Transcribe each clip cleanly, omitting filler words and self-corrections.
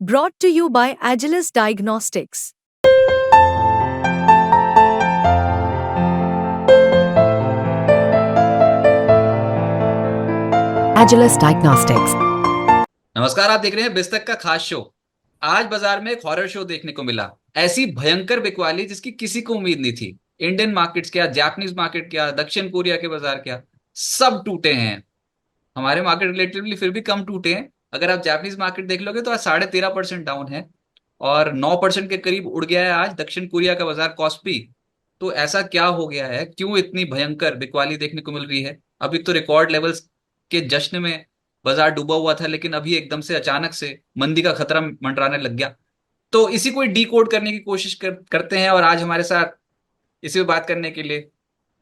Brought to you by Agilus Diagnostics. Agilus Diagnostics. नमस्कार, आप देख रहे हैं बिस्तक का खास शो। आज बाजार में एक हॉरर शो देखने को मिला। ऐसी भयंकर बिकवाली जिसकी किसी को उम्मीद नहीं थी। इंडियन मार्केट्स क्या, जापानीज मार्केट क्या, दक्षिण कोरिया के बाजार क्या, सब टूटे हैं। हमारे मार्केट रिलेटिवली फिर भी कम टूटे हैं। अगर आप जापानीज मार्केट देख लोगे तो आज 13.5% डाउन है और 9% के करीब उड़ गया है आज दक्षिण कोरिया का बाजार कॉस्पी। तो ऐसा क्या हो गया है, क्यों इतनी भयंकर बिकवाली देखने को मिल रही है? अभी तो रिकॉर्ड लेवल्स के जश्न में बाजार डूबा हुआ था, लेकिन अभी एकदम से अचानक से मंदी का खतरा मंडराने लग गया। तो इसी को डी कोड करने की कोशिश करते हैं। और आज हमारे साथ इसी पे बात करने के लिए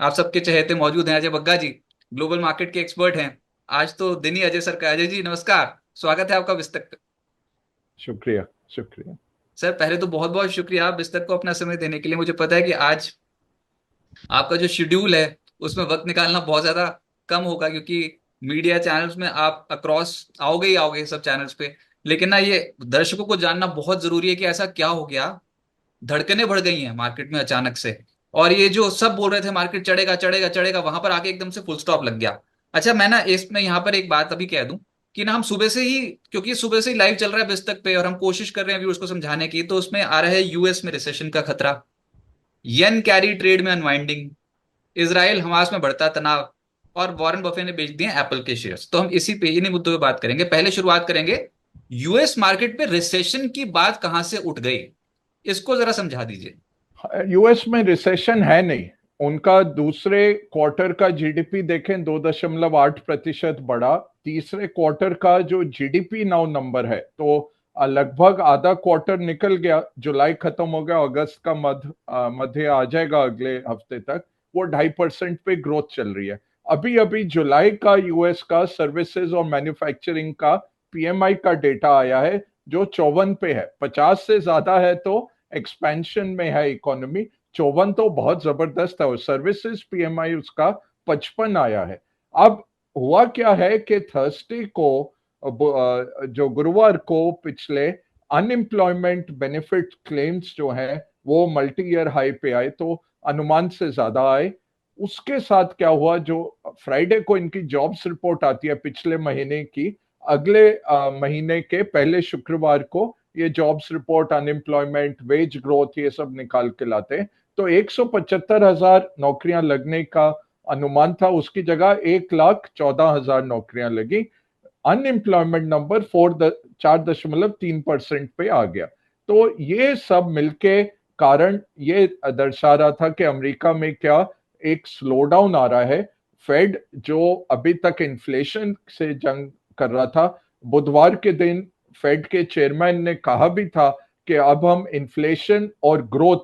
आप सबके चहेते मौजूद हैं अजय बग्गा जी, ग्लोबल मार्केट के एक्सपर्ट हैं। आज तो दिन ही अजय सर का। अजय जी नमस्कार, स्वागत है आपका बिस्तक पे। शुक्रिया शुक्रिया सर पहले तो बहुत बहुत शुक्रिया आप बिस्तक को अपना समय देने के लिए। मुझे पता है कि आज आपका जो शेड्यूल है उसमें वक्त निकालना बहुत ज्यादा कम होगा, क्योंकि मीडिया चैनल्स में आप अक्रॉस आओगे ही आओगे सब चैनल्स पे। लेकिन ना ये दर्शकों को जानना बहुत जरूरी है कि ऐसा क्या हो गया, धड़कनें बढ़ गई हैं मार्केट में अचानक से। और ये जो सब बोल रहे थे मार्केट चढ़ेगा चढ़ेगा चढ़ेगा, वहां पर आके एकदम से फुल स्टॉप लग गया। अच्छा, मैं ना इसमें यहाँ पर एक बात अभी कह दूं कि ना हम सुबह से ही, क्योंकि सुबह से ही लाइव चल रहा है बिस्तक पे और हम कोशिश कर रहे हैं व्यूअर्स को समझाने की, तो उसमें आ रहा है यूएस में रिसेशन का खतरा, येन कैरी ट्रेड में अनवाइंडिंग, इसराइल हमास में बढ़ता तनाव, और वॉरेन बफे ने बेच दिए एप्पल के शेयर्स। तो हम इसी पे इन्हीं मुद्दों पे बात करेंगे। पहले शुरुआत करेंगे, यूएस मार्केट पे रिसेशन की बात कहां से उठ गई, इसको जरा समझा दीजिए। यूएस में रिसेशन है नहीं। उनका दूसरे क्वार्टर का जीडीपी देखें 2.8% बढ़ा। तीसरे क्वार्टर का जो जीडीपी नाउ नंबर है तो लगभग आधा क्वार्टर निकल गया। जुलाई खत्म हो गया, अगस्त का मध्य आ जाएगा अगले हफ्ते तक। वो 2.5% पे ग्रोथ चल रही है। अभी अभी जुलाई का यूएस का सर्विसेज और मैन्युफैक्चरिंग का पीएमआई का डेटा आया है जो 54 पे है। 50 से ज्यादा है तो एक्सपेंशन में है इकोनॉमी। 54 तो बहुत जबरदस्त है। और सर्विसेज पीएमआई उसका 55 आया है। अब हुआ क्या है कि थर्सडे को जो गुरुवार को पिछले अनएम्प्लॉयमेंट बेनिफिट क्लेम्स जो है वो मल्टी ईयर हाई पे आए, तो अनुमान से ज्यादा आए। उसके साथ क्या हुआ, जो फ्राइडे को इनकी जॉब्स रिपोर्ट आती है पिछले महीने की, अगले महीने के पहले शुक्रवार को ये jobs report, unemployment, wage growth, ये सब निकाल के लाते हैं। तो 175,000 नौकरियां लगने का अनुमान था, उसकी जगह 1,14,000 नौकरियां लगी। अनएम्प्लॉयमेंट नंबर 4.3% पे आ गया। तो ये सब मिलके कारण ये दर्शा रहा था कि अमेरिका में क्या एक स्लोडाउन आ रहा है। फेड जो अभी तक इन्फ्लेशन से जंग कर रहा था, बुधवार के दिन फेड के चेयरमैन ने कहा भी था कि अब हम इन्फ्लेशन और ग्रोथ,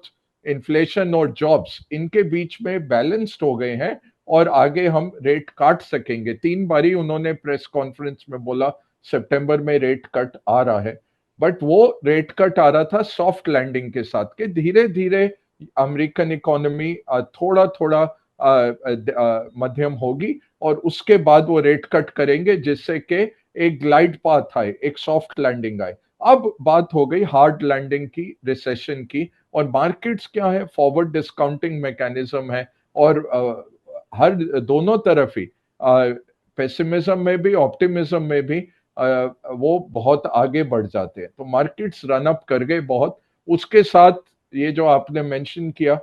इन्फ्लेशन और जॉब्स, इनके बीच में बैलेंस्ड हो गए हैं और आगे हम रेट काट सकेंगे। 3 बारी उन्होंने प्रेस कॉन्फ्रेंस में बोला सितंबर में रेट कट आ रहा है। बट वो रेट कट आ रहा था सॉफ्ट लैंडिंग के साथ, के धीरे धीरे अमेरिकन इकोनॉमी थोड़ा थोड़ा मध्यम होगी और उसके बाद वो रेट कट करेंगे जिससे कि एक ग्लाइड पाथ आए, एक सॉफ्ट लैंडिंग आए। अब बात हो गई हार्ड लैंडिंग की, रिसेशन की। और मार्केट्स क्या है, फॉरवर्ड डिस्काउंटिंग मैकेनिज्म है और हर दोनों तरफ ही पेसिमिज्म में भी ऑप्टिमिज्म में भी वो बहुत आगे बढ़ जाते हैं। तो मार्केट्स रन अप कर गए बहुत। उसके साथ ये जो आपने मेंशन किया,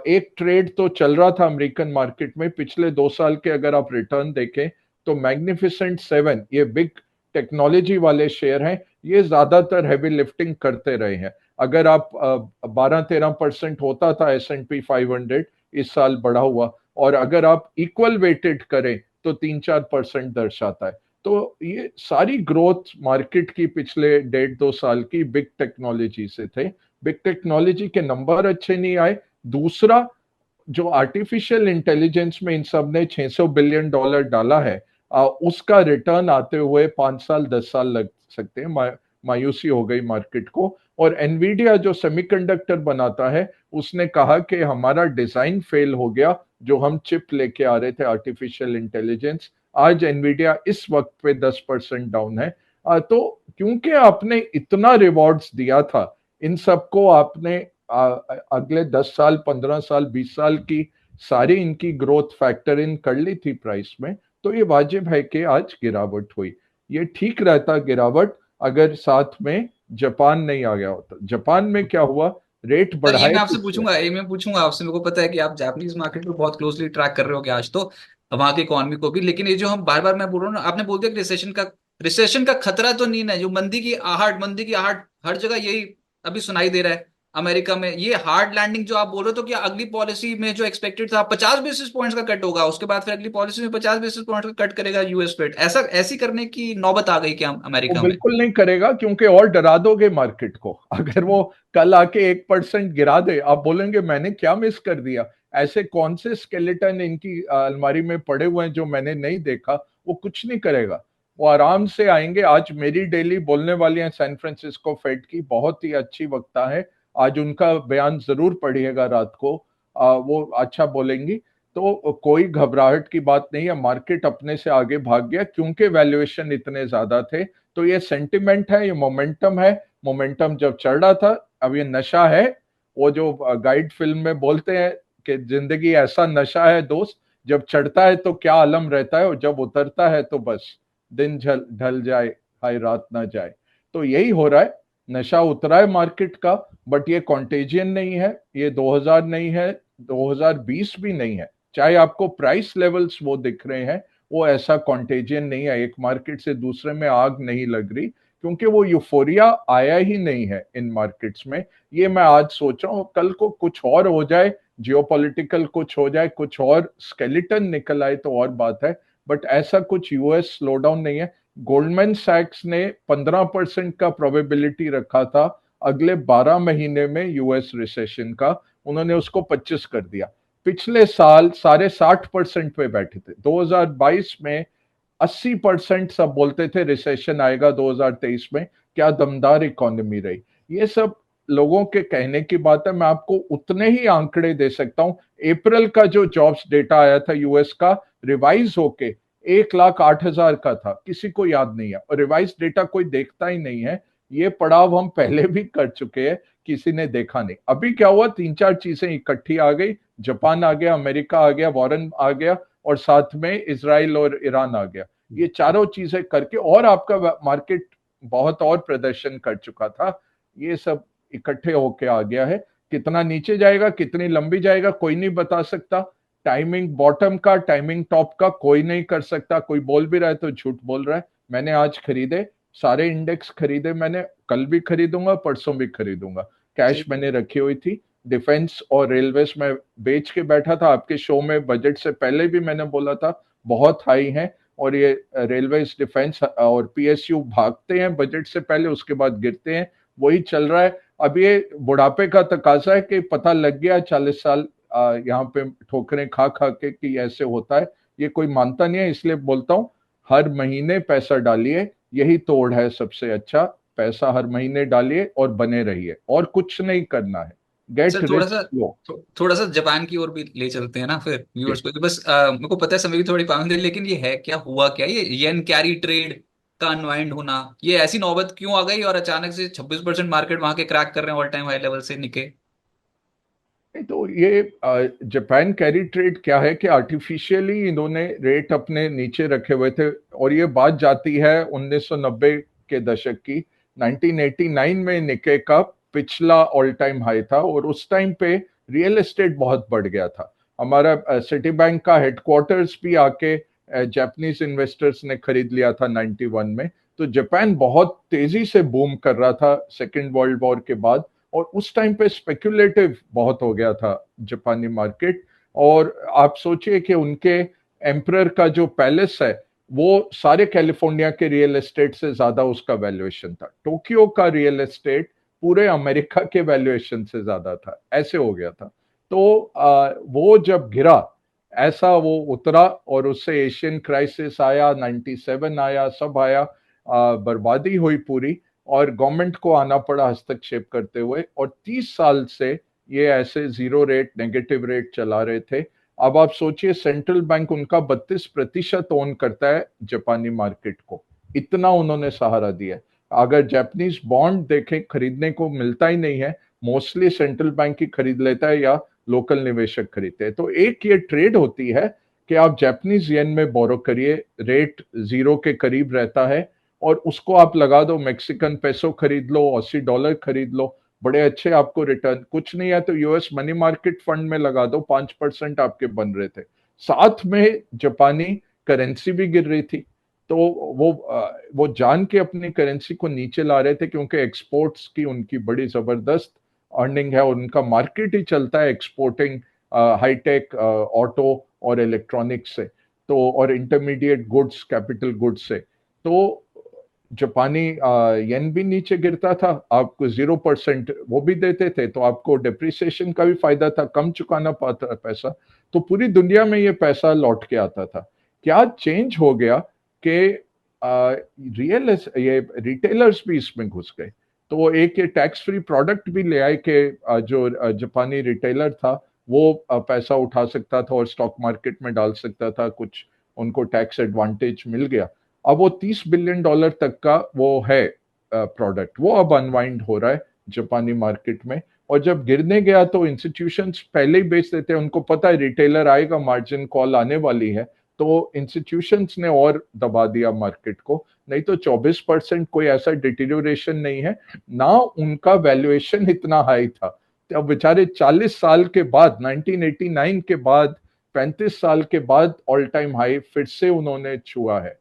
एक ट्रेड तो चल रहा था अमेरिकन मार्केट में पिछले 2 साल के। अगर आप रिटर्न देखें तो मैग्निफिसेंट 7, ये बिग टेक्नोलॉजी वाले शेयर हैं, ये ज्यादातर हैवी लिफ्टिंग करते रहे हैं। अगर आप 12-13% होता था S&P 500 इस साल बढ़ा हुआ, और अगर आप इक्वल वेटेड करें तो 3-4% दर्शाता है। तो ये सारी ग्रोथ मार्केट की पिछले 1.5-2 साल की बिग टेक्नोलॉजी से थे। बिग टेक्नोलॉजी के नंबर अच्छे नहीं आए। दूसरा, जो आर्टिफिशियल इंटेलिजेंस में इन सब ने $600 बिलियन डाला है, उसका रिटर्न आते हुए 5 साल 10 साल लग सकते हैं। मायूसी हो गई मार्केट को। और एनवीडिया जो सेमीकंडक्टर बनाता है, उसने कहा कि हमारा डिजाइन फेल हो गया, जो हम चिप लेके आ रहे थे आर्टिफिशियल इंटेलिजेंस। आज एनवीडिया इस वक्त पे 10% डाउन है। तो क्योंकि आपने इतना रिवॉर्ड्स दिया था इन सबको, आपने अगले 10 साल 15 साल 20 साल की सारी इनकी ग्रोथ फैक्टर इन कर ली थी प्राइस में, तो ये वाजिब है कि आज गिरावट हुई। ये ठीक रहता गिरावट अगर साथ में जापान नहीं आ गया होता। जापान में क्या हुआ, रेट सर ये बढ़ाए मैं आपसे पिछले। पूछूंगा, ये मैं पूछूंगा आपसे, मेरे को पता है कि आप जापानीज मार्केट को बहुत क्लोजली ट्रैक कर रहे हो कि आज तो वहां की इकोनॉमी को भी, लेकिन ये जो हम बार बार मैं बोल रहा हूँ ना, आपने बोल दिया कि रिसेशन का खतरा तो नहीं है, जो मंदी की आहट हर जगह यही अभी सुनाई दे रहा है। अमेरिका में ये हार्ड लैंडिंग जो आप बोल रहे हो, तो क्या अगली पॉलिसी में जो एक्सपेक्टेड था 50 बेसिस पॉइंट्स का कट होगा, उसके बाद फिर अगली पॉलिसी में 50 बेसिस पॉइंट्स का कट करेगा यूएस फेड, ऐसा ऐसी करने की नौबत आ गई क्या वो अमेरिका में? बिल्कुल नहीं करेगा, क्योंकि और डरा दोगे मार्केट को। अगर वो कल आके 1% गिरा दे, आप बोलेंगे मैंने क्या मिस कर दिया, ऐसे कौन से स्केलेटन इनकी अलमारी में पड़े हुए हैं जो मैंने नहीं देखा। वो कुछ नहीं करेगा, वो आराम से आएंगे। आज मेरी डेली बोलने वाली है सैन फ्रांसिस्को फेड की, बहुत ही अच्छी वक्ता है, आज उनका बयान जरूर पढ़िएगा रात को। वो अच्छा बोलेंगी। तो कोई घबराहट की बात नहीं है, मार्केट अपने से आगे भाग गया क्योंकि वैल्यूएशन इतने ज्यादा थे। तो ये सेंटिमेंट है, ये मोमेंटम है। मोमेंटम जब चढ़ रहा था, अब ये नशा है। वो जो गाइड फिल्म में बोलते हैं कि जिंदगी ऐसा नशा है दोस्त, जब चढ़ता है तो क्या आलम रहता है, और जब उतरता है तो बस दिन ढल जाए, हाय रात ना जाए। तो यही हो रहा है, नशा उतरा है मार्केट का। बट ये कॉन्टेजियन नहीं है, ये 2000 नहीं है, 2020 भी नहीं है। चाहे आपको प्राइस लेवल्स वो दिख रहे हैं, वो ऐसा कॉन्टेजियन नहीं है। एक मार्केट से दूसरे में आग नहीं लग रही, क्योंकि वो यूफोरिया आया ही नहीं है इन मार्केट्स में। ये मैं आज सोच रहा हूँ, कल को कुछ और हो जाए, जियोपॉलिटिकल कुछ हो जाए, कुछ और स्केलेटन निकल आए तो और बात है। बट ऐसा कुछ यूएस स्लोडाउन नहीं है। गोल्डमैन सैक्स ने 15% का प्रोबेबिलिटी रखा था अगले 12 महीने में यूएस रिसेशन का, उन्होंने उसको 25 कर दिया। पिछले साल साढ़े 60% पे बैठे थे। 2022 में 80% सब बोलते थे रिसेशन आएगा 2023 में। क्या दमदार इकोनॉमी रही। ये सब लोगों के कहने की बात है, मैं आपको उतने ही आंकड़े दे सकता हूं। अप्रैल का जो जॉब्स डेटा आया था यूएस का, रिवाइज होके 1,08,000 का था, किसी को याद नहीं है, और रिवाइज डेटा कोई देखता ही नहीं है। ये पड़ाव हम पहले भी कर चुके हैं, किसी ने देखा नहीं। अभी क्या हुआ, तीन चार चीजें इकट्ठी आ गई, जापान आ गया, अमेरिका आ गया, वॉरेन आ गया, और साथ में इजराइल और ईरान आ गया। ये चारों चीजें करके और आपका मार्केट बहुत और प्रदर्शन कर चुका था। ये सब इकट्ठे होके आ गया है। कितना नीचे जाएगा, कितनी लंबी जाएगा, कोई नहीं बता सकता। टाइमिंग बॉटम का, टाइमिंग टॉप का कोई नहीं कर सकता। कोई बोल भी रहा है तो झूठ बोल रहा है। मैंने आज खरीदे, सारे इंडेक्स खरीदे मैंने, कल भी खरीदूंगा, परसों भी खरीदूंगा। कैश ठीक है। मैंने रखी हुई थी। डिफेंस और रेलवेज में बेच के बैठा था। आपके शो में बजट से पहले भी मैंने बोला था बहुत हाई है, और ये रेलवेज, डिफेंस और पीएसयू भागते हैं बजट से पहले, उसके बाद गिरते हैं। वही चल रहा है। अब ये बुढ़ापे का तकाजा है कि पता लग गया 40 साल यहाँ पे ठोकरें खा खा के कि ऐसे होता है। ये कोई मानता नहीं है, इसलिए बोलता हूँ हर महीने पैसा डालिए, यही तोड़ है सबसे अच्छा। पैसा हर महीने डालिए और बने रहिए, और कुछ नहीं करना है। गेट सर थोड़ा रिच सा स्लो। थोड़ा सा जापान की ओर भी ले चलते हैं ना फिर व्यूअर्स को, कि बस मेरे को पता है समय की थोड़ी पाबंदी है, लेकिन ये है क्या, हुआ क्या ये येन कैरी ट्रेड का अनवाइंड होना, ये ऐसी नौबत क्यों आ गई और अचानक से 26% मार्केट वहां के क्रैक कर रहे हैं ऑल टाइम हाई लेवल से निके? नहीं तो ये जापान कैरी ट्रेड क्या है कि आर्टिफिशियली इन्होंने रेट अपने नीचे रखे हुए थे, और ये बात जाती है 1990 के दशक की। 1989 में निके का पिछला ऑल टाइम हाई था, और उस टाइम पे रियल एस्टेट बहुत बढ़ गया था। हमारा सिटी बैंक का हेडक्वार्टर्स भी आके जापानीज इन्वेस्टर्स ने खरीद लिया था 91 में। तो जापान बहुत तेजी से बूम कर रहा था सेकेंड वर्ल्ड वॉर के बाद, और उस टाइम पे स्पेक्युलेटिव बहुत हो गया था जापानी मार्केट। और आप सोचिए कि उनके एम्परर का जो पैलेस है, वो सारे कैलिफोर्निया के रियल एस्टेट से ज्यादा उसका वैल्यूएशन था। टोक्यो का रियल एस्टेट पूरे अमेरिका के वैल्यूएशन से ज्यादा था, ऐसे हो गया था। तो वो जब गिरा, ऐसा वो उतरा, और उससे एशियन क्राइसिस आया, 97 आया, सब आया। बर्बादी हुई पूरी, और गवर्नमेंट को आना पड़ा हस्तक्षेप करते हुए। और 30 साल से ये ऐसे जीरो रेट, नेगेटिव रेट चला रहे थे। अब आप सोचिए, सेंट्रल बैंक उनका 32% ओन करता है जापानी मार्केट को। इतना उन्होंने सहारा दिया है। अगर जापानीज बॉन्ड देखें, खरीदने को मिलता ही नहीं है, मोस्टली सेंट्रल बैंक ही खरीद लेता है या लोकल निवेशक खरीदते हैं। तो एक ये ट्रेड होती है कि आप जापानीज येन में बोरो करिए, रेट जीरो के करीब रहता है, और उसको आप लगा दो, मैक्सिकन पेसो खरीद लो, ऑसी डॉलर खरीद लो, बड़े अच्छे आपको रिटर्न। कुछ नहीं है तो यूएस मनी मार्केट फंड में लगा दो, 5% आपके बन रहे थे। साथ में जापानी करेंसी भी गिर रही थी, तो वो जान के अपनी करेंसी को नीचे ला रहे थे, क्योंकि एक्सपोर्ट्स की उनकी बड़ी जबरदस्त अर्निंग है और उनका मार्केट ही चलता है एक्सपोर्टिंग हाईटेक ऑटो और इलेक्ट्रॉनिक्स से, तो और इंटरमीडिएट गुड्स, कैपिटल गुड्स से। तो जापानी येन भी नीचे गिरता था, आपको 0% वो भी देते थे, तो आपको डेप्रिसिएशन का भी फायदा था, कम चुकाना पाता पैसा, तो पूरी दुनिया में ये पैसा लौट के आता था। क्या चेंज हो गया कि रियल ये रिटेलर्स भी इसमें घुस गए, तो एक ये टैक्स फ्री प्रोडक्ट भी ले आए कि जो जापानी रिटेलर था वो पैसा उठा सकता था और स्टॉक मार्केट में डाल सकता था, कुछ उनको टैक्स एडवांटेज मिल गया। अब वो $30 बिलियन तक का वो है प्रोडक्ट, वो अब अनवाइंड हो रहा है जापानी मार्केट में। और जब गिरने गया तो इंस्टीट्यूशंस पहले ही बेच देते हैं, उनको पता है रिटेलर आएगा, मार्जिन कॉल आने वाली है, तो इंस्टीट्यूशंस ने और दबा दिया मार्केट को। नहीं तो 24% कोई ऐसा डिटीरियोरेशन नहीं है ना, उनका वैल्यूएशन इतना हाई था। तो अब बेचारे 40 साल के बाद, 1989 के बाद, 35 साल के बाद ऑल टाइम हाई फिर से उन्होंने छुआ है।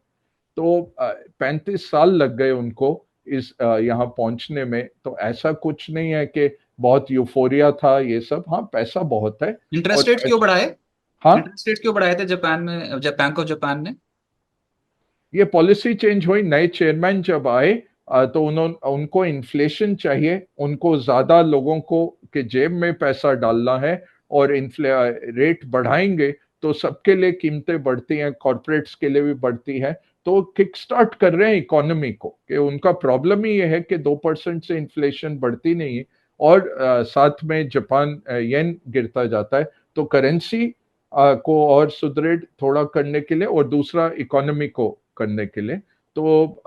तो 35 साल लग गए उनको इस यहाँ पहुंचने में। तो ऐसा कुछ नहीं है कि बहुत यूफोरिया था ये सब, हाँ पैसा बहुत है। और इंटरेस्ट रेट क्यों बढ़ाए? हाँ, इंटरेस्ट रेट क्यों बढ़ाए थे जापान में, जब बैंक ऑफ जापान ने? ये पॉलिसी चेंज हुई, नए चेयरमैन जब आए तो उनको इन्फ्लेशन चाहिए, उनको ज्यादा लोगों को के जेब में पैसा डालना है, और रेट बढ़ाएंगे तो सबके लिए कीमतें बढ़ती हैं, कॉरपोरेट्स के लिए भी बढ़ती है। तो किक स्टार्ट कर रहे हैं इकोनॉमी को, कि उनका प्रॉब्लम ही ये है कि 2% से इन्फ्लेशन बढ़ती नहीं है, और साथ में जापान येन गिरता जाता है। तो करेंसी को और सुदृढ़ थोड़ा करने के लिए, और दूसरा इकोनॉमी को करने के लिए, तो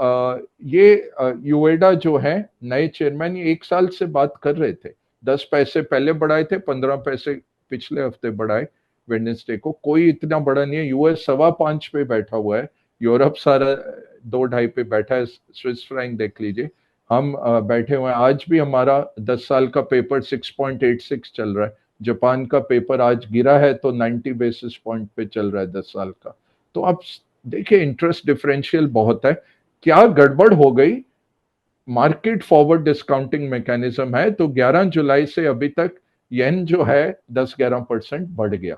ये यूएडा जो है नए चेयरमैन, ये 1 साल से बात कर रहे थे। 10 पैसे पहले बढ़ाए थे, 15 पैसे पिछले हफ्ते बढ़ाए वेडनेसडे को। कोई इतना बड़ा नहीं है, यूएस 5.25 पे बैठा हुआ है, यूरोप सारा 2-2.5 पे बैठा है। स्विस फ्रैंक देख लीजिए, हम बैठे हुए हैं। आज भी हमारा 10 साल का पेपर 6.86 चल रहा है, जापान का पेपर आज गिरा है तो 90 बेसिस पॉइंट पे चल रहा है 10 साल का। तो आप देखिए इंटरेस्ट डिफरेंशियल बहुत है। क्या गड़बड़ हो गई, मार्केट फॉरवर्ड डिस्काउंटिंग मैकेनिज्म है, तो 11 जुलाई से अभी तक येन जो है 10-11% बढ़ गया।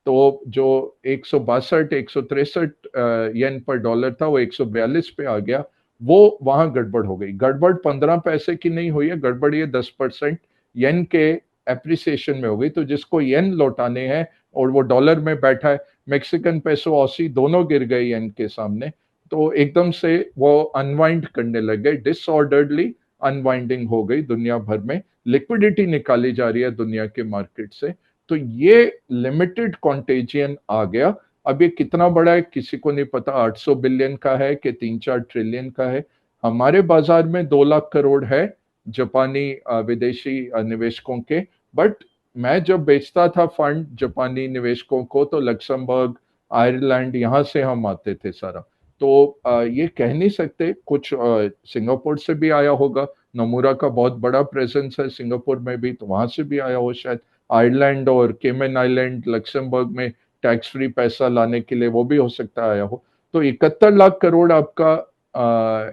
तो जो 162 163 येन पर डॉलर था वो 142 पे आ गया, वो वहां गड़बड़ हो गई। गड़बड़ 15 पैसे की नहीं हुई है, गड़बड़ ये 10% येन के एप्रिसिएशन में हो गई। तो जिसको येन लौटाने हैं और वो डॉलर में बैठा है, मैक्सिकन पेसो, ऑसी दोनों गिर गए येन के सामने, तो एकदम से वो अनवाइंड करने लग गए, डिसऑर्डरली अनवाइंडिंग हो गई दुनिया भर में, लिक्विडिटी निकाली जा रही है दुनिया के मार्केट से। तो ये लिमिटेड कॉन्टेजियन आ गया। अब ये कितना बड़ा है किसी को नहीं पता, 800 बिलियन का है कि 3-4 ट्रिलियन का है। हमारे बाजार में 2 लाख करोड़ है जापानी विदेशी निवेशकों के। बट मैं जब बेचता था फंड जापानी निवेशकों को, तो लक्समबर्ग, आयरलैंड, यहाँ से हम आते थे सारा। तो ये कह नहीं सकते, कुछ सिंगापुर से भी आया होगा, नमूरा का बहुत बड़ा प्रेजेंस है सिंगापुर में भी, तो वहां से भी आया हो शायद। आयरलैंड और केमन आइलैंड, लक्समबर्ग में टैक्स फ्री पैसा लाने के लिए वो भी हो सकता है आया हो। तो 71 लाख करोड़ आपका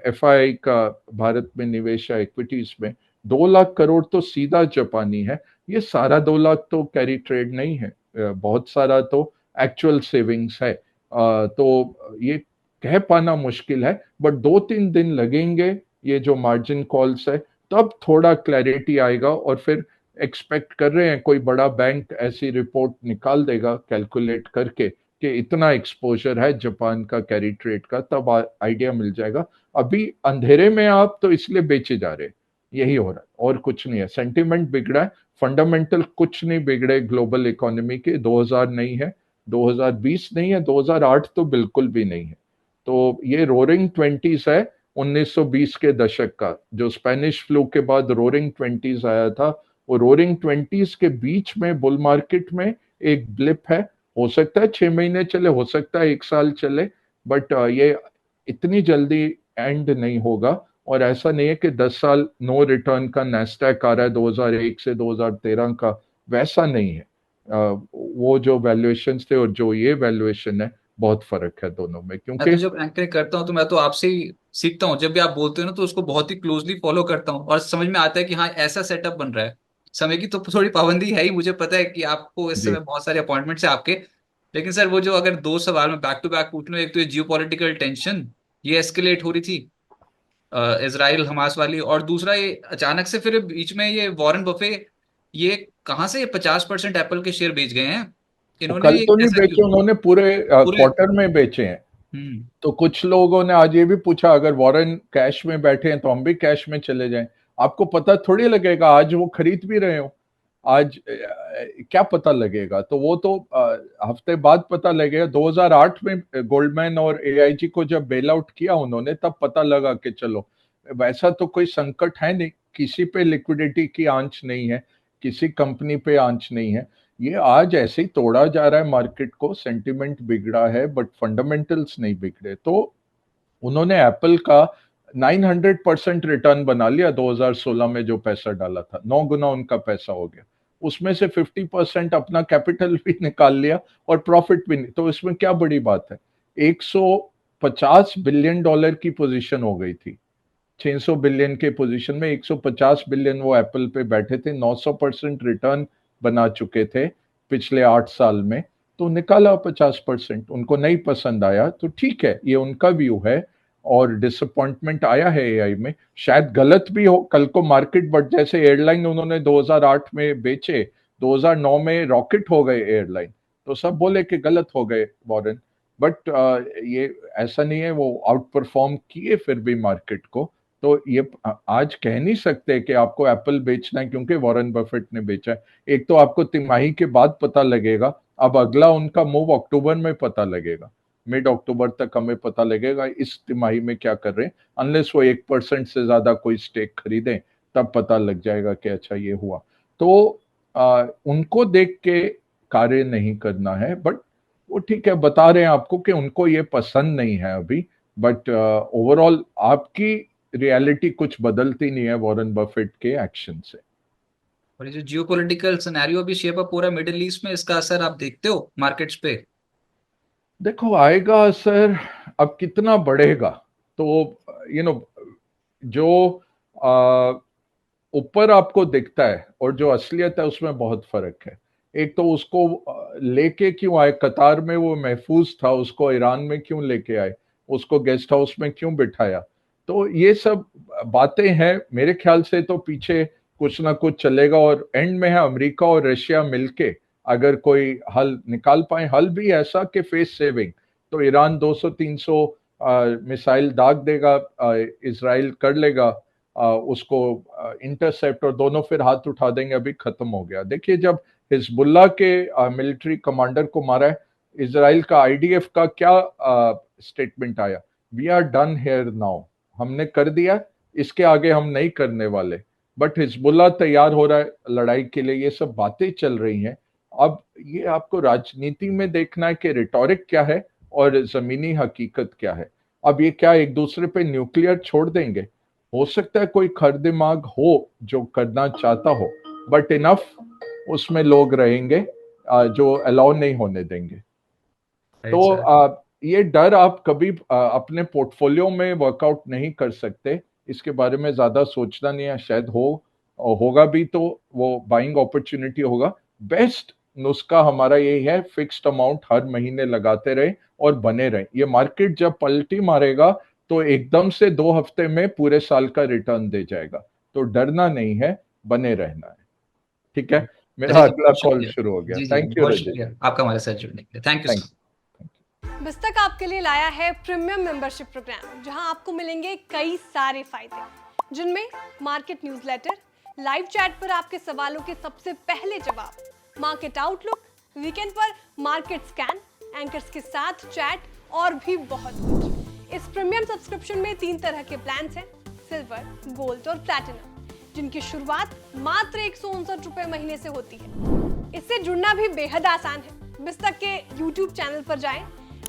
एफआई का भारत में निवेश है इक्विटीज में। 2 लाख करोड़ तो सीधा जापानी है। ये सारा 2 लाख तो कैरी ट्रेड नहीं है, बहुत सारा तो एक्चुअल सेविंग्स है। तो ये कह पाना मुश्किल है, बट 2-3 दिन लगेंगे ये जो मार्जिन कॉल्स है, तब थोड़ा क्लैरिटी आएगा। और फिर एक्सपेक्ट कर रहे हैं कोई बड़ा बैंक ऐसी रिपोर्ट निकाल देगा कैलकुलेट करके कि इतना एक्सपोजर है जापान का कैरी ट्रेड का, तब आइडिया मिल जाएगा। अभी अंधेरे में आप तो इसलिए बेचे जा रहे हैं, यही हो रहा है और कुछ नहीं है। सेंटिमेंट बिगड़ा है, फंडामेंटल कुछ नहीं बिगड़े ग्लोबल इकोनॉमी के। 2000 नहीं है, 2020 नहीं है, 2008 तो बिल्कुल भी नहीं है। तो ये रोरिंग ट्वेंटीज है 1920 के दशक का, जो स्पेनिश फ्लू के बाद रोरिंग ट्वेंटीज आया था, वो रोरिंग ट्वेंटीज के बीच में बुल मार्केट में एक ब्लिप है। हो सकता है 6 महीने चले, हो सकता है 1 साल चले, बट ये इतनी जल्दी एंड नहीं होगा। और ऐसा नहीं है कि 10 साल नो रिटर्न का नेस्डैक आ रहा है 2001 से 2013 का, वैसा नहीं है। वो जो वैल्यूएशन थे और जो ये वैल्यूएशन है, बहुत फर्क है दोनों में, मैं क्योंकि तो जब एंकरिंग करता हूँ तो मैं तो आपसे ही सीखता हूँ। जब भी आप बोलते हो ना तो उसको बहुत ही क्लोजली फॉलो करता हूँ और समझ में आता है कि हाँ ऐसा सेटअप बन रहा है। समय की तो थोड़ी पाबंदी है ही, मुझे पता है कि आपको इस जी। समय बहुत सारे अपॉइंटमेंट्स है आपके। लेकिन सर वो जो अगर दो सवाल में बैक टू बैक पूछ लूँ, एक तो ये जियो पॉलिटिकल टेंशन ये एस्केलेट हो रही थी इजराइल हमास वाली, और दूसरा ये अचानक से फिर बीच में ये वॉरेन बफे ये कहाँ से ये 50% एप्पल के शेयर बेच गए हैं वो इन्होंने, कल ये तो नहीं ऐसा बेचे, क्यों उन्होंने पूरे पूरे। क्वार्टर में बेचे हैं। हम्म। तो कुछ लोगों ने आज ये भी पूछा, अगर वॉरेन कैश में बैठे हैं तो हम भी कैश में चले जाएं। आपको पता थोड़ी लगेगा, आज वो खरीद भी रहे हो, आज क्या पता लगेगा? तो वो तो हफ्ते बाद पता लगेगा। 2008 में गोल्डमैन और एआईजी को जब बेल आउट किया उन्होंने, तब पता लगा कि चलो, वैसा तो कोई संकट है नहीं, किसी पे लिक्विडिटी की आंच नहीं है, किसी कंपनी पे आंच नहीं है। ये आज ऐसे ही तोड़ा जा रहा है मार्केट को, सेंटिमेंट बिगड़ा है बट फंडामेंटल्स नहीं बिगड़े। तो उन्होंने एप्पल का 900% रिटर्न बना लिया 2016 में, जो पैसा डाला था 9 गुना उनका पैसा हो गया। उसमें से 50% अपना कैपिटल भी निकाल लिया और प्रॉफिट भी नहीं, तो इसमें क्या बड़ी बात है? 150 बिलियन डॉलर की पोजीशन हो गई थी, 600 बिलियन के पोजीशन में 150 बिलियन वो एप्पल पे बैठे थे, 900% रिटर्न बना चुके थे पिछले 8 साल में। तो निकाला 50%, उनको नहीं पसंद आया तो ठीक है, ये उनका व्यू है। और डिसअपॉइंटमेंट आया है एआई में, शायद गलत भी हो कल को मार्केट, बट जैसे एयरलाइन उन्होंने 2008 में बेचे, 2009 में रॉकेट हो गए एयरलाइन, तो सब बोले कि गलत हो गए वॉरेन। बट ये ऐसा नहीं है, वो आउट परफॉर्म किए फिर भी मार्केट को। तो ये आज कह नहीं सकते कि आपको एप्पल बेचना है क्योंकि वॉरेन बफेट ने बेचा है। एक तो आपको तिमाही के बाद पता लगेगा, अब अगला उनका मूव अक्टूबर में पता लगेगा, मिड अक्टूबर तक हमें पता लगेगा इस तिमाही में क्या कर रहे हैं। अनलेस वो 1% से ज्यादा कोई स्टेक खरीदें, तब पता लग जाएगा कि अच्छा ये हुआ। तो उनको देख के कार्य नहीं करना है, बट वो ठीक है, बता रहे हैं आपको कि उनको ये पसंद नहीं है अभी। बट ओवरऑल आपकी रियलिटी कुछ बदलती नहीं है वॉरेन बफेट के एक्शन से। और ये जो जियो पोलिटिकल सिनेरियो भी शेप अप हो रहा है मिडिल ईस्ट में, इसका असर आप देखते हो मार्केट्स पे? देखो, आएगा असर, अब कितना बढ़ेगा? तो जो आ, ऊपर आपको दिखता है और जो असलियत है उसमें बहुत फर्क है। एक तो उसको लेके क्यों आए, कतार में वो महफूज था, उसको ईरान में क्यों लेके आए, उसको गेस्ट हाउस में क्यों बिठाया? तो ये सब बातें हैं, मेरे ख्याल से तो पीछे कुछ ना कुछ चलेगा और एंड में है अमेरिका और रशिया मिलके अगर कोई हल निकाल पाए, हल भी ऐसा कि फेस सेविंग। तो ईरान 200-300 मिसाइल दाग देगा, इसराइल कर लेगा उसको इंटरसेप्ट, और दोनों फिर हाथ उठा देंगे, अभी खत्म हो गया। देखिए, जब हिजबुल्ला के मिलिट्री कमांडर को मारा है, इसराइल का आईडीएफ का क्या स्टेटमेंट आया? We are done here now, हमने कर दिया, इसके आगे हम नहीं करने वाले। बट हिजबुल्ला तैयार हो रहा है लड़ाई के लिए, ये सब बातें चल रही हैं। अब ये आपको राजनीति में देखना है कि रिटोरिक क्या है और जमीनी हकीकत क्या है। अब ये क्या एक दूसरे पे न्यूक्लियर छोड़ देंगे? हो सकता है कोई खर दिमाग हो जो करना चाहता हो, बट इनफ उसमें लोग रहेंगे जो अलाउ नहीं होने देंगे। तो अच्छा। ये डर आप कभी अपने पोर्टफोलियो में वर्कआउट नहीं कर सकते, इसके बारे में ज्यादा सोचना नहीं है। शायद हो, और होगा भी तो वो बाइंग अपॉर्चुनिटी होगा। बेस्ट नुस्खा हमारा यही है, फिक्स्ड अमाउंट हर महीने लगाते रहे और बने रहे। ये मार्केट जब पलटी मारेगा तो एकदम से 2 हफ्ते में पूरे साल का रिटर्न दे जाएगा। तो डरना नहीं है, बने रहना है। ठीक है, मेरा अजय जी अगला बहुत कॉल शुक्रिया। शुरू हो गया। जी जी थैंक यू बहुत रजत। शुक्रिया आपका हमारे साथ जुड़ने के लिए, थैंक यू थैंक सर। बिस्तक आपके लिए लाया है प्रीमियम मेंबरशिप प्रोग्राम, जहां आपको मिलेंगे कई सारे फायदे, जिनमें मार्केट न्यूज़लेटर, लाइव चैट पर आपके सवालों के सबसे पहले जवाब, मार्केट आउटलुक, वीकेंड पर मार्केट स्कैन, एंकर्स के साथ चैट और भी बहुत कुछ। इस प्रीमियम सब्सक्रिप्शन में 3 तरह के प्लान्स हैं, सिल्वर, गोल्ड और प्लैटिनम, जिनकी शुरुआत मात्र 159 रुपए महीने से होती है। इससे जुड़ना भी बेहद आसान है। बिस्तक के YouTube चैनल पर जाएं,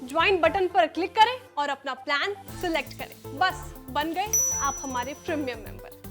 ज्वाइन बटन पर क्लिक करें और अपना प्लान सिलेक्ट करें। बस बन गए आप हमारे प्रीमियम मेंबर।